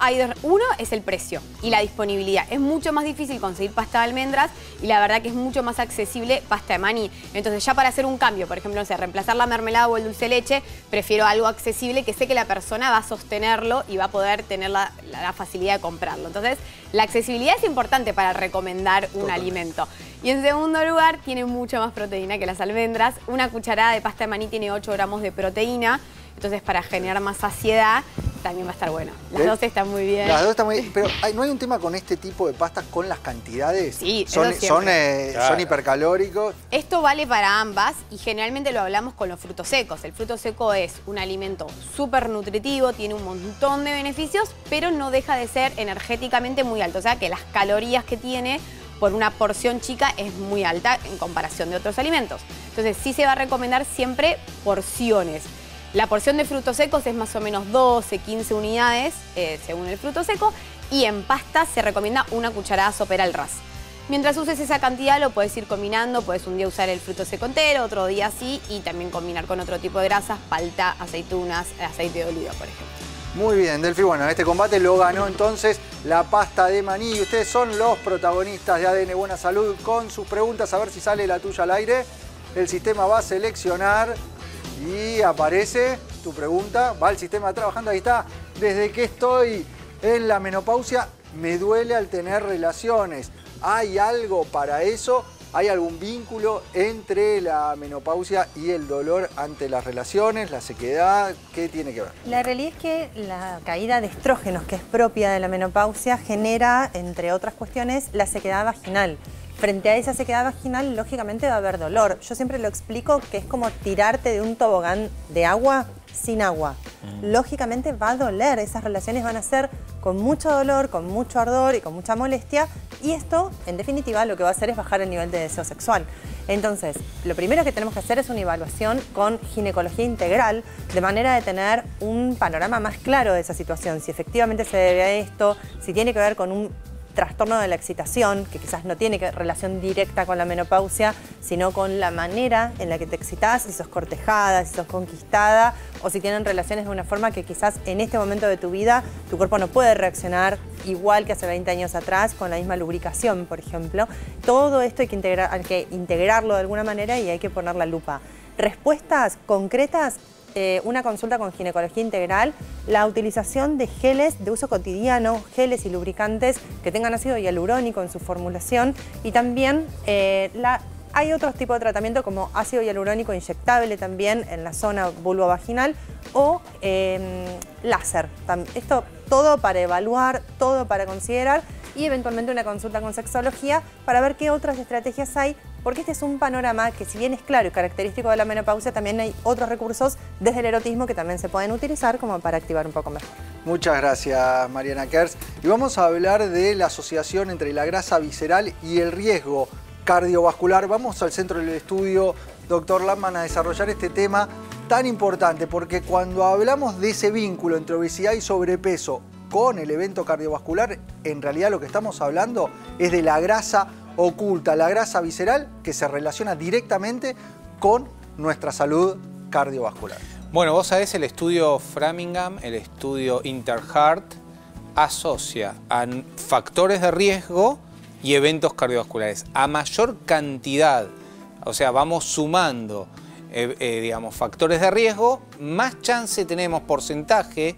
uno es el precio y la disponibilidad. Es mucho más difícil conseguir pasta de almendras y la verdad que es mucho más accesible pasta de maní. Entonces ya para hacer un cambio, por ejemplo, no sé, reemplazar la mermelada o el dulce de leche, prefiero algo accesible que sé que la persona va a sostenerlo y va a poder tener la facilidad de comprarlo. Entonces la accesibilidad es importante para recomendar un alimento. Y en segundo lugar, tiene mucha más proteína que las almendras. Una cucharada de pasta de maní tiene 8 gramos de proteína. Entonces, para generar más saciedad, también va a estar bueno. Las dos están muy bien. Las dos están muy bien. Pero ¿no hay un tema con este tipo de pastas con las cantidades? Sí, son Claro. hipercalóricos. Esto vale para ambas y generalmente lo hablamos con los frutos secos. El fruto seco es un alimento súper nutritivo, tiene un montón de beneficios, pero no deja de ser energéticamente muy alto. O sea, que las calorías que tiene por una porción chica es muy alta en comparación de otros alimentos. Entonces, sí se va a recomendar siempre porciones. La porción de frutos secos es más o menos 12, 15 unidades según el fruto seco, y en pasta se recomienda una cucharada sopera al ras. Mientras uses esa cantidad lo puedes ir combinando, puedes un día usar el fruto seco entero, otro día así, y también combinar con otro tipo de grasas, palta, aceitunas, aceite de oliva, por ejemplo. Muy bien, Delphi. Bueno, en este combate lo ganó entonces la pasta de maní. Y ustedes son los protagonistas de ADN Buena Salud con sus preguntas. A ver si sale la tuya al aire. El sistema va a seleccionar y aparece tu pregunta. Va el sistema trabajando. Ahí está. Desde que estoy en la menopausia me duele al tener relaciones. ¿Hay algo para eso? ¿Hay algún vínculo entre la menopausia y el dolor ante las relaciones, la sequedad? ¿Qué tiene que ver? La realidad es que la caída de estrógenos, que es propia de la menopausia, genera, entre otras cuestiones, la sequedad vaginal. Frente a esa sequedad vaginal, lógicamente va a haber dolor. Yo siempre lo explico que es como tirarte de un tobogán de agua sin agua. Lógicamente va a doler, esas relaciones van a ser con mucho dolor, con mucho ardor y con mucha molestia, y esto, en definitiva, lo que va a hacer es bajar el nivel de deseo sexual. Entonces, lo primero que tenemos que hacer es una evaluación con ginecología integral, de manera de tener un panorama más claro de esa situación, si efectivamente se debe a esto, si tiene que ver con un trastorno de la excitación, que quizás no tiene relación directa con la menopausia, sino con la manera en la que te excitás, si sos cortejada, si sos conquistada, o si tienen relaciones de una forma que quizás en este momento de tu vida tu cuerpo no puede reaccionar igual que hace 20 años atrás con la misma lubricación, por ejemplo. Todo esto hay que integrarlo de alguna manera y hay que poner la lupa. Respuestas concretas: una consulta con ginecología integral, la utilización de geles de uso cotidiano, geles y lubricantes que tengan ácido hialurónico en su formulación, y también hay otros tipos de tratamiento como ácido hialurónico inyectable también en la zona vulvovaginal o láser. Esto todo para evaluar, todo para considerar, y eventualmente una consulta con sexología para ver qué otras estrategias hay, porque este es un panorama que, si bien es claro y característico de la menopausia, también hay otros recursos desde el erotismo que también se pueden utilizar como para activar un poco mejor. Muchas gracias, Mariana Kers. Y vamos a hablar de la asociación entre la grasa visceral y el riesgo cardiovascular. Vamos al centro del estudio, doctor Landman, a desarrollar este tema tan importante, porque cuando hablamos de ese vínculo entre obesidad y sobrepeso con el evento cardiovascular, en realidad lo que estamos hablando es de la grasa oculta, la grasa visceral, que se relaciona directamente con nuestra salud cardiovascular. Bueno, vos sabés, el estudio Framingham, el estudio Interheart, asocia a factores de riesgo y eventos cardiovasculares. A mayor cantidad, o sea, vamos sumando, digamos, factores de riesgo, más chance tenemos, porcentaje,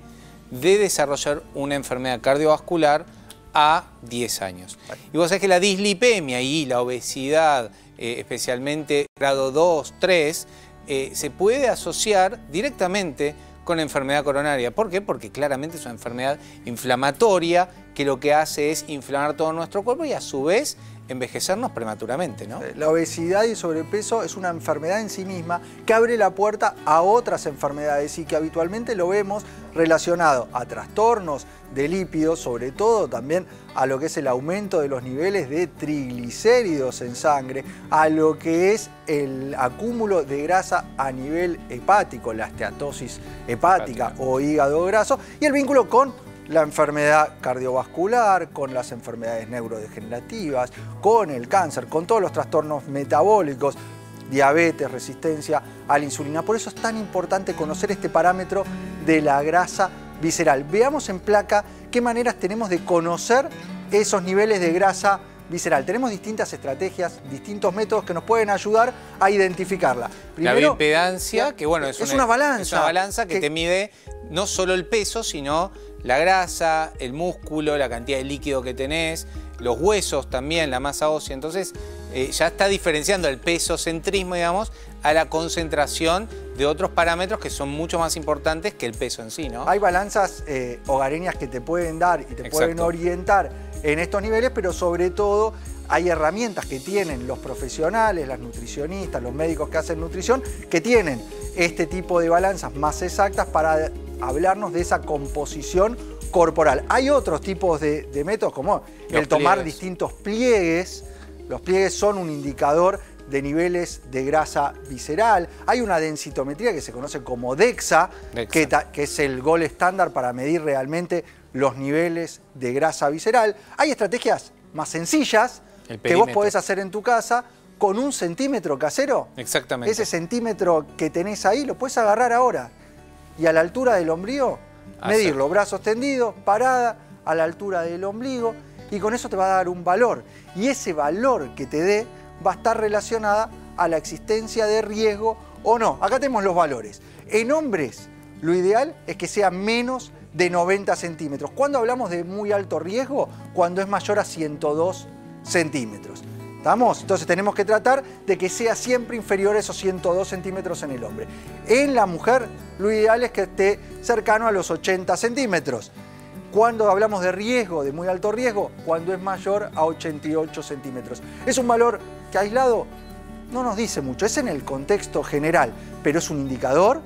de desarrollar una enfermedad cardiovascular a 10 años. Y vos sabés que la dislipemia y la obesidad, especialmente grado 2, 3, se puede asociar directamente con enfermedad coronaria. ¿Por qué? Porque claramente es una enfermedad inflamatoria que lo que hace es inflamar todo nuestro cuerpo y a su vez envejecernos prematuramente, ¿no? La obesidad y sobrepeso es una enfermedad en sí misma que abre la puerta a otras enfermedades y que habitualmente lo vemos relacionado a trastornos de lípidos, sobre todo también a lo que es el aumento de los niveles de triglicéridos en sangre, a lo que es el acúmulo de grasa a nivel hepático, la esteatosis hepática o hígado graso, y el vínculo con la enfermedad cardiovascular, con las enfermedades neurodegenerativas, con el cáncer, con todos los trastornos metabólicos, diabetes, resistencia a la insulina. Por eso es tan importante conocer este parámetro de la grasa visceral. Veamos en placa qué maneras tenemos de conocer esos niveles de grasa visceral. Tenemos distintas estrategias, distintos métodos que nos pueden ayudar a identificarla. Primero, la bioimpedancia, que bueno, es una balanza. Es una balanza que te mide no solo el peso, sino la grasa, el músculo, la cantidad de líquido que tenés, los huesos también, la masa ósea. Entonces ya está diferenciando el pesocentrismo, digamos, a la concentración de otros parámetros que son mucho más importantes que el peso en sí, ¿no? Hay balanzas hogareñas que te pueden dar y te pueden orientar en estos niveles, pero sobre todo hay herramientas que tienen los profesionales, las nutricionistas, los médicos que hacen nutrición, que tienen este tipo de balanzas más exactas para hablarnos de esa composición corporal. Hay otros tipos de métodos, como el tomar distintos pliegues. Los pliegues son un indicador de niveles de grasa visceral. Hay una densitometría que se conoce como DEXA. Que es el gol estándar para medir realmente los niveles de grasa visceral. Hay estrategias más sencillas que vos podés hacer en tu casa con un centímetro casero. Exactamente. Ese centímetro que tenés ahí lo puedes agarrar ahora y a la altura del ombligo medirlo, brazos tendidos, parada, a la altura del ombligo, y con eso te va a dar un valor. Y ese valor que te dé va a estar relacionada a la existencia de riesgo o no. Acá tenemos los valores. En hombres, lo ideal es que sea menos de 90 centímetros. ¿Cuándo hablamos de muy alto riesgo? Cuando es mayor a 102 centímetros. ¿Estamos? Entonces tenemos que tratar de que sea siempre inferior a esos 102 centímetros en el hombre. En la mujer, lo ideal es que esté cercano a los 80 centímetros. Cuando hablamos de riesgo, de muy alto riesgo, cuando es mayor a 88 centímetros. Es un valor que aislado no nos dice mucho, es en el contexto general, pero es un indicador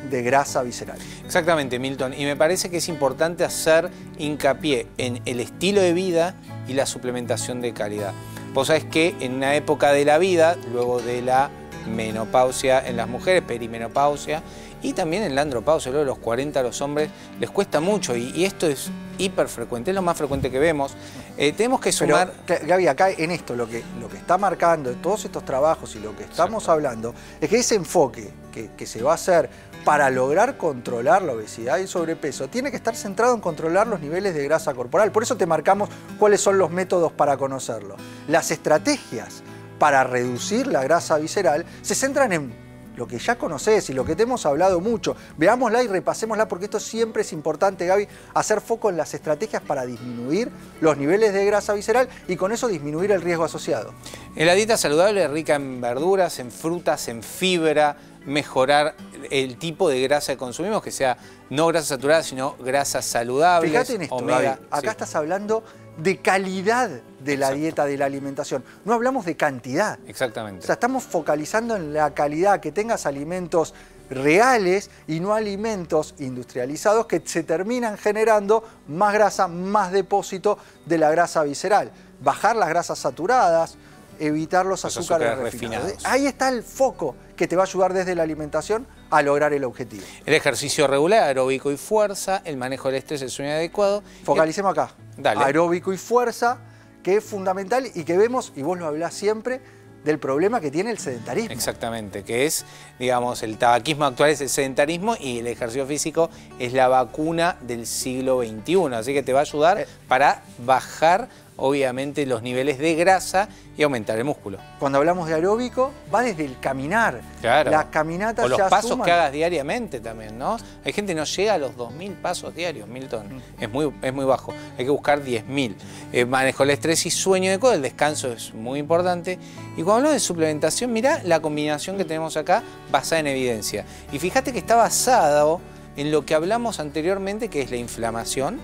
de grasa visceral. Exactamente, Milton. Y me parece que es importante hacer hincapié en el estilo de vida y la suplementación de calidad. Vos sabés que en una época de la vida, luego de la menopausia en las mujeres, perimenopausia, y también en la andropausia, luego de los 40 a los hombres, les cuesta mucho y esto es hiper frecuente, es lo más frecuente que vemos. Tenemos que sumar... Pero, Gaby, acá en esto lo que está marcando todos estos trabajos y lo que estamos hablando es que ese enfoque que se va a hacer para lograr controlar la obesidad y el sobrepeso tiene que estar centrado en controlar los niveles de grasa corporal. Por eso te marcamos cuáles son los métodos para conocerlo. Las estrategias para reducir la grasa visceral se centran en lo que ya conocés y lo que te hemos hablado mucho. Veámosla y repasémosla porque esto siempre es importante, Gaby, hacer foco en las estrategias para disminuir los niveles de grasa visceral y con eso disminuir el riesgo asociado. En la dieta saludable, rica en verduras, en frutas, en fibra, mejorar el tipo de grasa que consumimos, que sea no grasa saturada, sino grasas saludables. Fíjate en esto, omega, Gaby, acá estás hablando de calidad de la dieta, de la alimentación. No hablamos de cantidad. Exactamente. O sea, estamos focalizando en la calidad, que tengas alimentos reales y no alimentos industrializados que se terminan generando más grasa, más depósito de la grasa visceral. Bajar las grasas saturadas, evitar los azúcares refinados. Ahí está el foco que te va a ayudar desde la alimentación a lograr el objetivo. El ejercicio regular, aeróbico y fuerza, el manejo del estrés, el sueño adecuado. Focalicemos acá. Dale. Aeróbico y fuerza, que es fundamental y que vemos, y vos lo hablás siempre, del problema que tiene el sedentarismo. Exactamente, que es, digamos, el tabaquismo actual es el sedentarismo y el ejercicio físico es la vacuna del siglo XXI. Así que te va a ayudar para bajar, obviamente, los niveles de grasa y aumentar el músculo. Cuando hablamos de aeróbico, va desde el caminar. Claro. Las caminatas o los ya pasos suman. que hagas diariamente también, ¿no? Hay gente que no llega a los 2000 pasos diarios, Milton. Es muy bajo. Hay que buscar 10.000. Manejo el estrés y sueño adecuado. El descanso es muy importante. Y cuando hablamos de suplementación, mirá la combinación que tenemos acá basada en evidencia. Y fíjate que está basado en lo que hablamos anteriormente, que es la inflamación,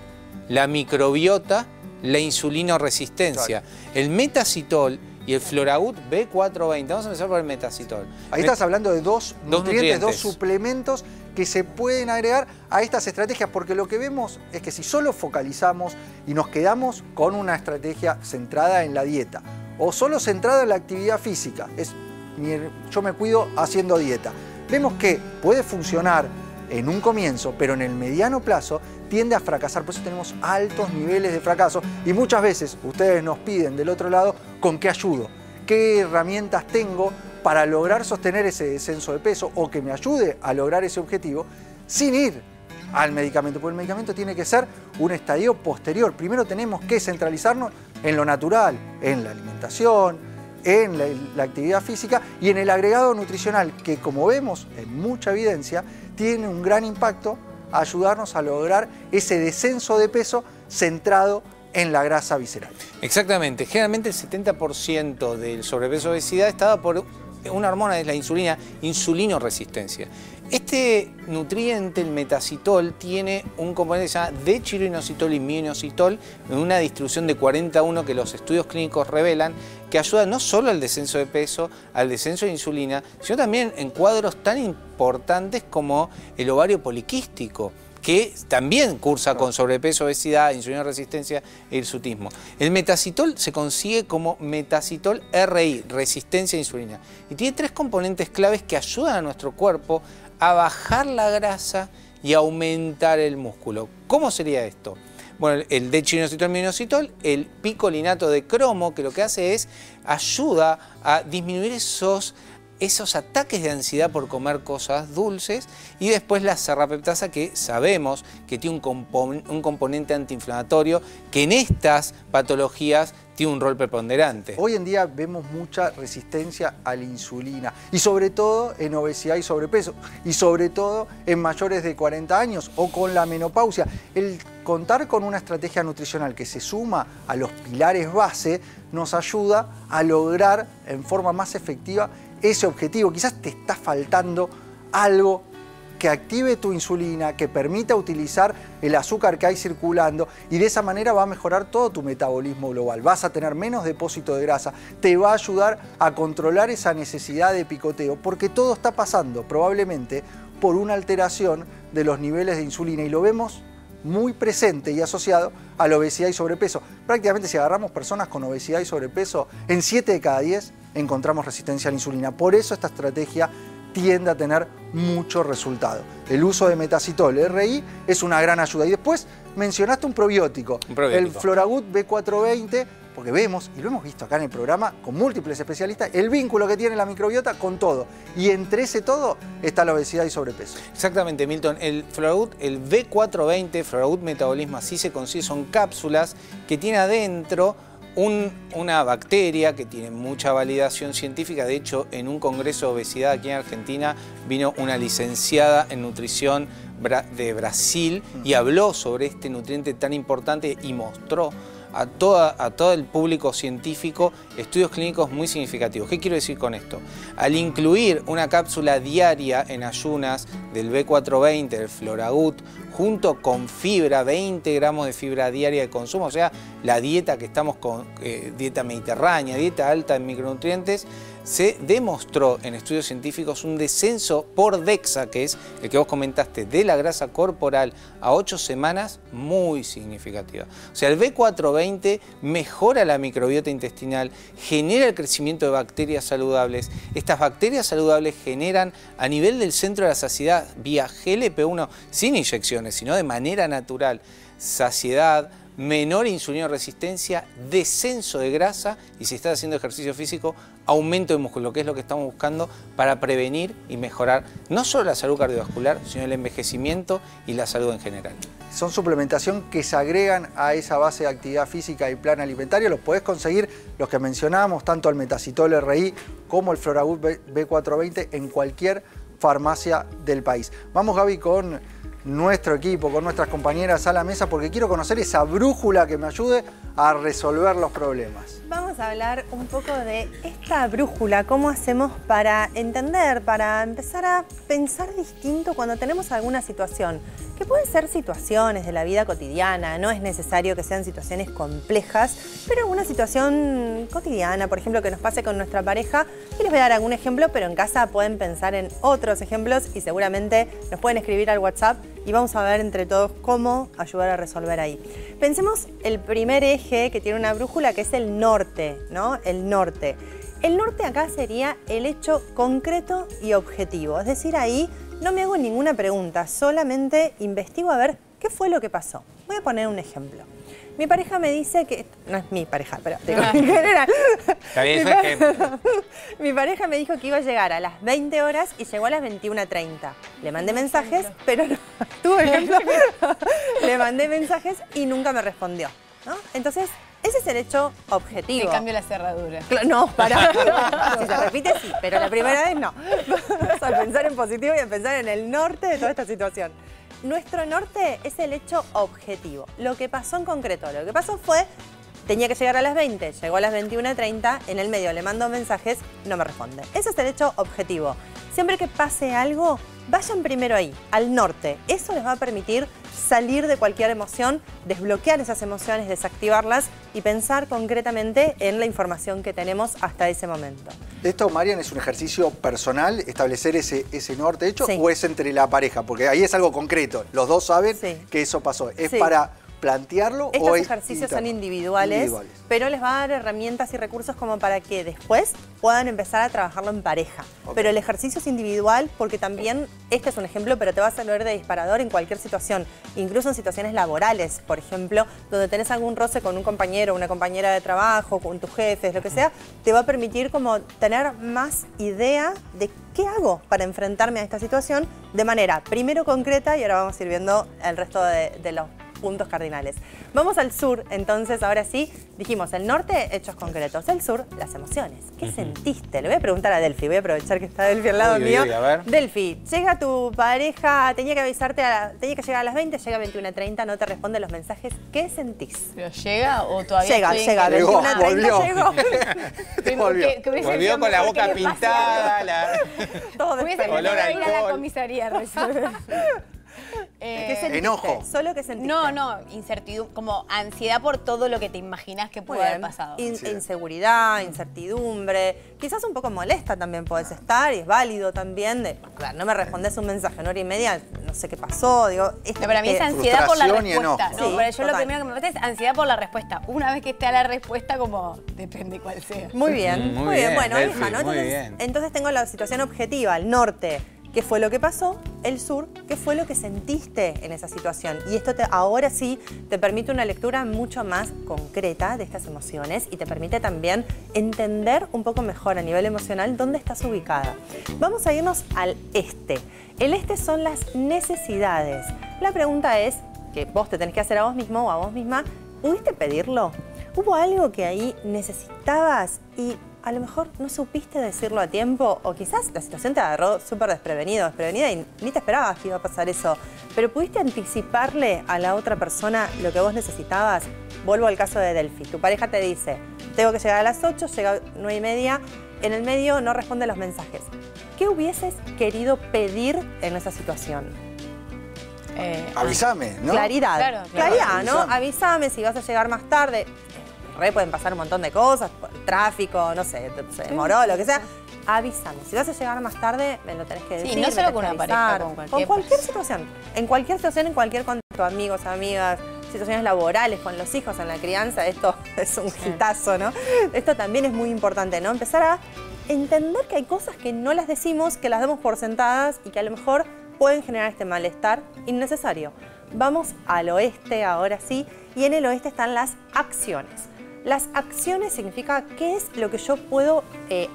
la microbiota, la insulinoresistencia. El metacitol y el Floragut B420. Vamos a empezar por el metacitol. Ahí estás hablando de dos nutrientes, dos suplementos que se pueden agregar a estas estrategias, porque lo que vemos es que si solo focalizamos y nos quedamos con una estrategia centrada en la dieta o solo centrada en la actividad física, yo me cuido haciendo dieta, vemos que puede funcionar en un comienzo, pero en el mediano plazo tiende a fracasar. Por eso tenemos altos niveles de fracaso y muchas veces ustedes nos piden del otro lado con qué ayudo, qué herramientas tengo para lograr sostener ese descenso de peso o que me ayude a lograr ese objetivo sin ir al medicamento, porque el medicamento tiene que ser un estadio posterior. Primero tenemos que centralizarnos en lo natural, en la alimentación, en la actividad física y en el agregado nutricional, que como vemos en mucha evidencia, tiene un gran impacto a ayudarnos a lograr ese descenso de peso centrado en la grasa visceral. Exactamente. Generalmente el 70% del sobrepeso y obesidad está dado por una hormona, es la insulina, insulinoresistencia. Este nutriente, el metacitol, tiene un componente que se llama dechiroinositol y mioinositol en una distribución de 40:1 que los estudios clínicos revelan que ayuda no solo al descenso de peso, al descenso de insulina, sino también en cuadros tan importantes como el ovario poliquístico, que también cursa con sobrepeso, obesidad, insulinoresistencia e hirsutismo. El metacitol se consigue como metacitol RI, resistencia a insulina, y tiene 3 componentes claves que ayudan a nuestro cuerpo a bajar la grasa y aumentar el músculo. ¿Cómo sería esto? Bueno, el dechiroinositol, mioinositol, el picolinato de cromo, que lo que hace es ayuda a disminuir esos ataques de ansiedad por comer cosas dulces, y después la serrapeptasa, que sabemos que tiene un componente antiinflamatorio que en estas patologías tiene un rol preponderante. Hoy en día vemos mucha resistencia a la insulina y sobre todo en obesidad y sobrepeso y sobre todo en mayores de 40 años o con la menopausia. El contar con una estrategia nutricional que se suma a los pilares base nos ayuda a lograr en forma más efectiva ese objetivo. Quizás te está faltando algo que active tu insulina, que permita utilizar el azúcar que hay circulando, y de esa manera va a mejorar todo tu metabolismo global. Vas a tener menos depósito de grasa, te va a ayudar a controlar esa necesidad de picoteo, porque todo está pasando probablemente por una alteración de los niveles de insulina, y lo vemos muy presente y asociado a la obesidad y sobrepeso. Prácticamente si agarramos personas con obesidad y sobrepeso, en 7 de cada 10 encontramos resistencia a la insulina. Por eso esta estrategia tiende a tener mucho resultado. El uso de metacitol RI es una gran ayuda. Y después mencionaste un probiótico. El Floragut B420, porque vemos, y lo hemos visto acá en el programa con múltiples especialistas, el vínculo que tiene la microbiota con todo. Y entre ese todo está la obesidad y sobrepeso. Exactamente, Milton. El Floragut, el B420, Floragut Metabolismo, así se consigue, son cápsulas que tiene adentro una bacteria que tiene mucha validación científica. De hecho, en un congreso de obesidad aquí en Argentina vino una licenciada en nutrición de Brasil y habló sobre este nutriente tan importante y mostró a todo el público científico estudios clínicos muy significativos. ¿Qué quiero decir con esto? Al incluir una cápsula diaria en ayunas del B420, del Floragut, junto con fibra, 20 gramos de fibra diaria de consumo, o sea, la dieta que estamos con, dieta mediterránea, dieta alta en micronutrientes, se demostró en estudios científicos un descenso por DEXA, que es el que vos comentaste, de la grasa corporal a 8 semanas, muy significativa. O sea, el B420 mejora la microbiota intestinal, genera el crecimiento de bacterias saludables. Estas bacterias saludables generan a nivel del centro de la saciedad vía GLP-1, sin inyecciones, sino de manera natural, saciedad, menor insulinoresistencia, descenso de grasa y si estás haciendo ejercicio físico, aumento de músculo, que es lo que estamos buscando para prevenir y mejorar no solo la salud cardiovascular, sino el envejecimiento y la salud en general. Son suplementación que se agregan a esa base de actividad física y plan alimentario. Los podés conseguir, los que mencionábamos, tanto el Metacitol RI como el Floragut B420 en cualquier farmacia del país. Vamos, Gaby, con nuestro equipo, con nuestras compañeras a la mesa, porque quiero conocer esa brújula que me ayude a resolver los problemas. Vamos a hablar un poco de esta brújula, cómo hacemos para entender, para empezar a pensar distinto cuando tenemos alguna situación, que pueden ser situaciones de la vida cotidiana, no es necesario que sean situaciones complejas, pero alguna situación cotidiana, por ejemplo, que nos pase con nuestra pareja, y les voy a dar algún ejemplo, pero en casa pueden pensar en otros ejemplos y seguramente nos pueden escribir al WhatsApp y vamos a ver entre todos cómo ayudar a resolver ahí. Pensemos el primer eje que tiene una brújula, que es el norte, ¿no? El norte. El norte acá sería el hecho concreto y objetivo, es decir, ahí no me hago ninguna pregunta, solamente investigo a ver qué fue lo que pasó. Voy a poner un ejemplo. Mi pareja me dice que... No es mi pareja, pero digo, en general. Mi pareja me dijo que iba a llegar a las 20 horas y llegó a las 21:30. Le mandé mensajes, pero no... ¿Tuvo ejemplo? Le mandé mensajes y nunca me respondió, ¿no? Entonces, ese es el hecho objetivo. Te cambio la cerradura. No, pará. Si se repite, sí, pero la primera vez no. Vamos a pensar en positivo y a pensar en el norte de toda esta situación. Nuestro norte es el hecho objetivo. Lo que pasó en concreto, lo que pasó fue, tenía que llegar a las 20, llegó a las 21:30, en el medio le mando mensajes, no me responde. Ese es el hecho objetivo. Siempre que pase algo, vayan primero ahí, al norte. Eso les va a permitir salir de cualquier emoción, desbloquear esas emociones, desactivarlas y pensar concretamente en la información que tenemos hasta ese momento. ¿Esto, Marian, es un ejercicio personal, establecer ese norte hecho, sí, o es entre la pareja? Porque ahí es algo concreto, los dos saben, sí, que eso pasó. ¿Es sí, para plantearlo estos o es ejercicios interno? Son individuales, pero les va a dar herramientas y recursos como para que después puedan empezar a trabajarlo en pareja. Okay. Pero el ejercicio es individual porque también, este es un ejemplo, pero te va a servir de disparador en cualquier situación, incluso en situaciones laborales, por ejemplo, donde tenés algún roce con un compañero, una compañera de trabajo, con tus jefes, lo que sea, te va a permitir como tener más idea de qué hago para enfrentarme a esta situación de manera primero concreta y ahora vamos a ir viendo el resto de los puntos cardinales. Vamos al sur, entonces, ahora sí, dijimos el norte, hechos concretos, el sur, las emociones. ¿Qué sentiste? Le voy a preguntar a Delphi, voy a aprovechar que está Delphi al lado mío. A ver. Delphi, llega tu pareja, tenía que avisarte, tenía que llegar a las 20, llega a 21:30, no te responde los mensajes. ¿Qué sentís? ¿Pero llega o todavía llega, 21:30 llegó. Volvió con la boca pintada, todo olor a alcohol. A la comisaría. ¿Qué sentiste? Enojo. ¿Solo que sentiste? No, incertidumbre, como ansiedad por todo lo que te imaginas que puede haber pasado. Inseguridad, incertidumbre, quizás un poco molesta también podés estar y es válido también de, claro, no me respondés un mensaje en hora y media, no sé qué pasó, digo... para mí es ansiedad por la respuesta. Sí, pero yo lo primero que me pasa es ansiedad por la respuesta. Una vez que esté a la respuesta, como depende cuál sea. Muy bien, muy bien. Bueno, Delphi, hija, ¿no? Entonces tengo la situación objetiva, el norte. ¿Qué fue lo que pasó? El sur, ¿qué fue lo que sentiste en esa situación? Y esto ahora sí te permite una lectura mucho más concreta de estas emociones y te permite también entender un poco mejor a nivel emocional dónde estás ubicada. Vamos a irnos al este. El este son las necesidades. La pregunta es, que vos te tenés que hacer a vos mismo o a vos misma, ¿pudiste pedirlo? ¿Hubo algo que ahí necesitabas y a lo mejor no supiste decirlo a tiempo o quizás la situación te agarró súper desprevenida y ni te esperabas que iba a pasar eso, pero pudiste anticiparle a la otra persona lo que vos necesitabas? Vuelvo al caso de Delphi. Tu pareja te dice, tengo que llegar a las 8, llega a 9:30, en el medio no responde los mensajes. ¿Qué hubieses querido pedir en esa situación? Avísame, ¿no? Claridad. Claro, Claridad, ¿no? Avísame si vas a llegar más tarde. Pueden pasar un montón de cosas. tráfico, no sé, se demoró, lo que sea, avísame. Si vas a llegar más tarde, me lo tenés que decir. Sí, no solo con una pareja, con cualquier situación. En cualquier situación, en cualquier contexto, amigos, amigas, situaciones laborales, con los hijos, en la crianza, esto es un hitazo, ¿no? Esto también es muy importante, ¿no? Empezar a entender que hay cosas que no las decimos, que las damos por sentadas y que a lo mejor pueden generar este malestar innecesario. Vamos al oeste ahora sí, y en el oeste están las acciones. Las acciones significa qué es lo que yo puedo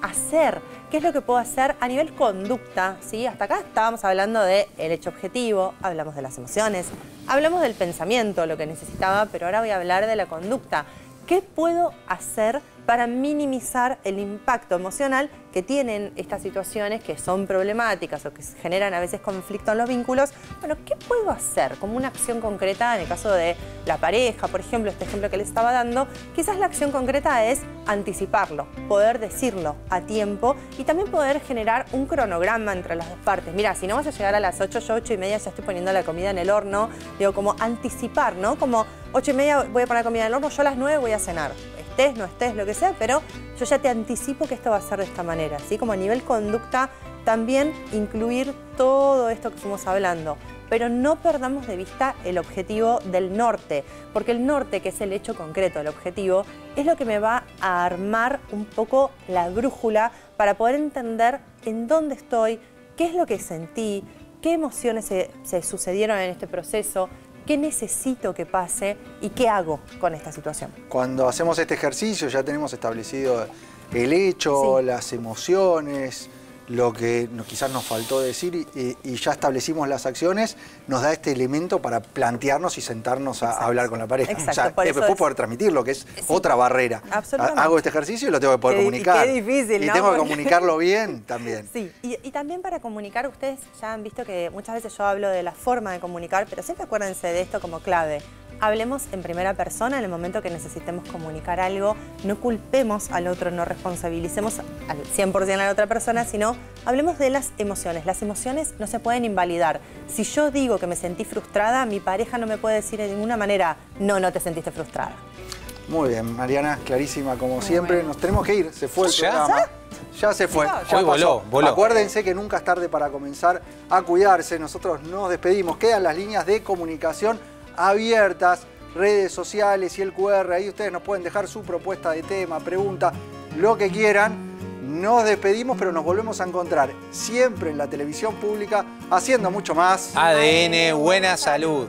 hacer, qué es lo que puedo hacer a nivel conducta, ¿sí? Hasta acá estábamos hablando del hecho objetivo, hablamos de las emociones, hablamos del pensamiento, lo que necesitaba, pero ahora voy a hablar de la conducta. ¿Qué puedo hacer para minimizar el impacto emocional que tienen estas situaciones que son problemáticas o que generan a veces conflicto en los vínculos? Bueno, ¿qué puedo hacer como una acción concreta en el caso de la pareja? Por ejemplo, este ejemplo que les estaba dando, quizás la acción concreta es anticiparlo, poder decirlo a tiempo y también poder generar un cronograma entre las dos partes. Mira, si no vas a llegar a las 8, yo 8:30 ya estoy poniendo la comida en el horno. Digo, como anticipar, ¿no? Como 8:30 voy a poner la comida en el horno, yo a las 9 voy a cenar. Estés, no estés, lo que sea, pero yo ya te anticipo que esto va a ser de esta manera, ¿sí? Como a nivel conducta, también incluir todo esto que estamos hablando, pero no perdamos de vista el objetivo del norte, porque el norte, que es el hecho concreto del objetivo, es lo que me va a armar un poco la brújula para poder entender en dónde estoy, qué es lo que sentí, qué emociones se sucedieron en este proceso, qué necesito que pase y qué hago con esta situación. Cuando hacemos este ejercicio ya tenemos establecido el hecho, sí, las emociones, lo que quizás nos faltó decir y ya establecimos las acciones, nos da este elemento para plantearnos y sentarnos a hablar con la pareja. Exacto, o sea, después poder transmitirlo, que es otra barrera. Absolutamente. Hago este ejercicio y lo tengo que poder comunicar. Qué difícil, y ¿no? tengo que comunicarlo bien también. Sí, y también para comunicar, ustedes ya han visto que muchas veces yo hablo de la forma de comunicar, pero siempre acuérdense de esto como clave. Hablemos en primera persona en el momento que necesitemos comunicar algo, no culpemos al otro, no responsabilicemos al 100% a la otra persona, sino hablemos de las emociones. Las emociones no se pueden invalidar. Si yo digo que me sentí frustrada, mi pareja no me puede decir de ninguna manera, no te sentiste frustrada. Muy bien, Mariana, clarísima como siempre. Bueno. Nos tenemos que ir, se fue el programa. Ya se fue. Ya hoy voló. Acuérdense que nunca es tarde para comenzar a cuidarse. Nosotros nos despedimos. Quedan las líneas de comunicación abiertas, redes sociales y el QR. Ahí ustedes nos pueden dejar su propuesta de tema, pregunta, lo que quieran. Nos despedimos, pero nos volvemos a encontrar siempre en la televisión pública haciendo mucho más. ADN Buena Salud.